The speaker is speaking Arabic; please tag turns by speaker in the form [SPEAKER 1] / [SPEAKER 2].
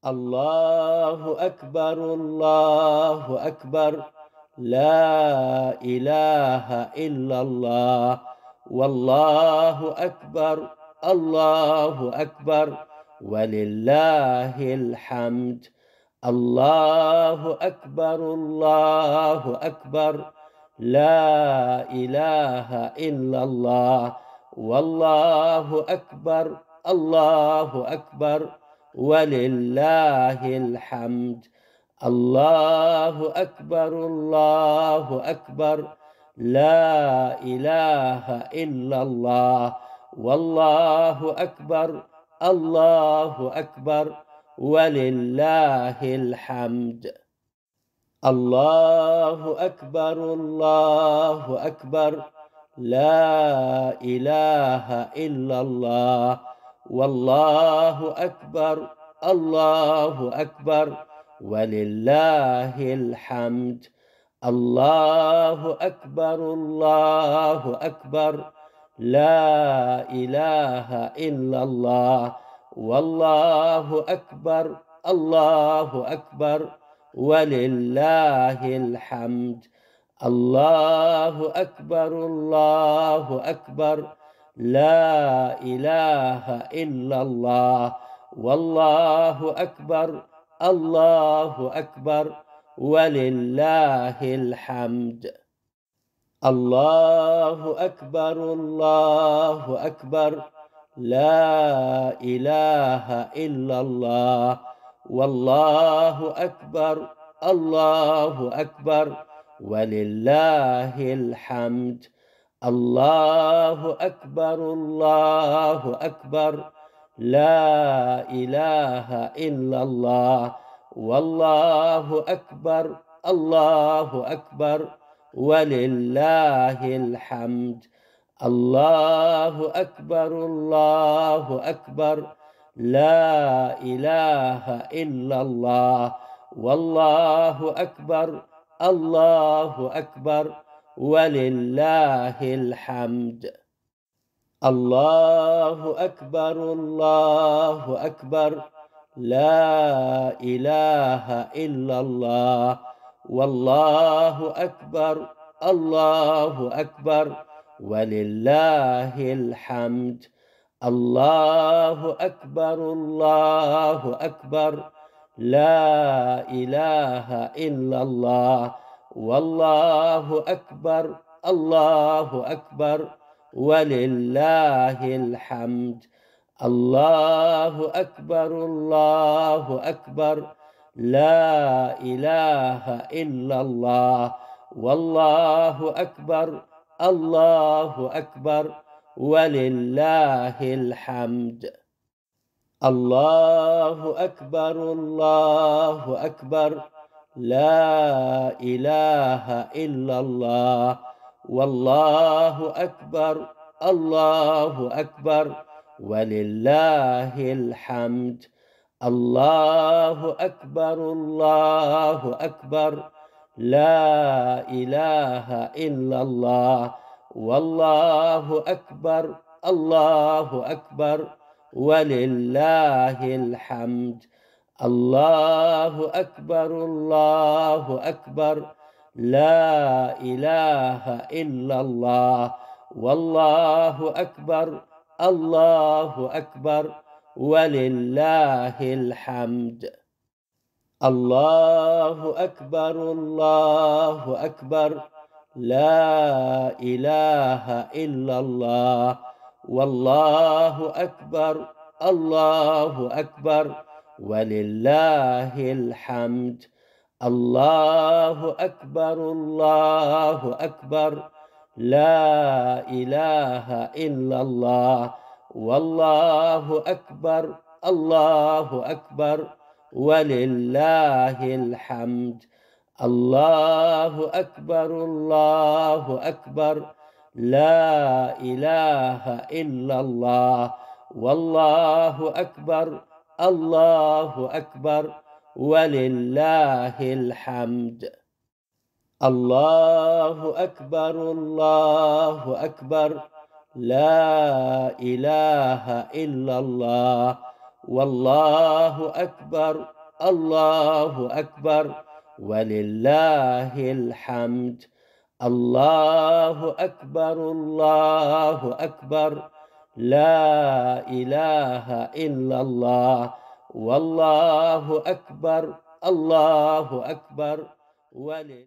[SPEAKER 1] الله أكبر الله أكبر، لا إله إلا الله. والله أكبر الله أكبر، ولله الحمد. الله أكبر الله أكبر، لا إله إلا الله. والله أكبر الله أكبر، ولله الحمد. الله أكبر الله أكبر، لا إله إلا الله. والله أكبر الله أكبر، ولله الحمد. الله أكبر الله أكبر، لا إله إلا الله. والله أكبر الله أكبر، ولله الحمد. الله أكبر الله أكبر، لا إله إلا الله. والله أكبر الله أكبر، ولله الحمد. الله أكبر الله أكبر، لا إله إلا الله. والله أكبر الله أكبر، ولله الحمد. الله أكبر الله أكبر، لا إله إلا الله. والله أكبر الله أكبر، ولله الحمد. الله أكبر الله أكبر، لا إله إلا الله. والله أكبر الله أكبر، ولله الحمد. الله أكبر الله أكبر، لا إله إلا الله. والله أكبر الله أكبر، ولله الحمد. الله أكبر الله أكبر، لا إله إلا الله. والله أكبر الله أكبر، ولله الحمد. الله أكبر الله أكبر، لا إله إلا الله. والله أكبر الله أكبر، ولله الحمد. الله أكبر الله أكبر، لا إله إلا الله. والله أكبر الله أكبر، ولله الحمد. الله أكبر الله أكبر، لا إله إلا الله. والله أكبر الله أكبر، ولله الحمد. الله أكبر الله أكبر، لا إله إلا الله. والله أكبر الله أكبر، ولله الحمد. الله أكبر الله أكبر، لا إله إلا الله. والله أكبر الله أكبر، ولله الحمد. الله أكبر الله أكبر، لا إله إلا الله. والله أكبر الله أكبر، ولله الحمد. الله أكبر الله أكبر، لا إله إلا الله. والله أكبر الله أكبر، ولله الحمد. الله أكبر الله أكبر، لا إله إلا الله. والله أكبر الله أكبر، ولله الحمد. الله أكبر الله أكبر، لا إله إلا الله. والله أكبر، الله أكبر، ولله الحمد. الله أكبر، الله أكبر، لا إله إلا الله، والله أكبر، الله أكبر، ولله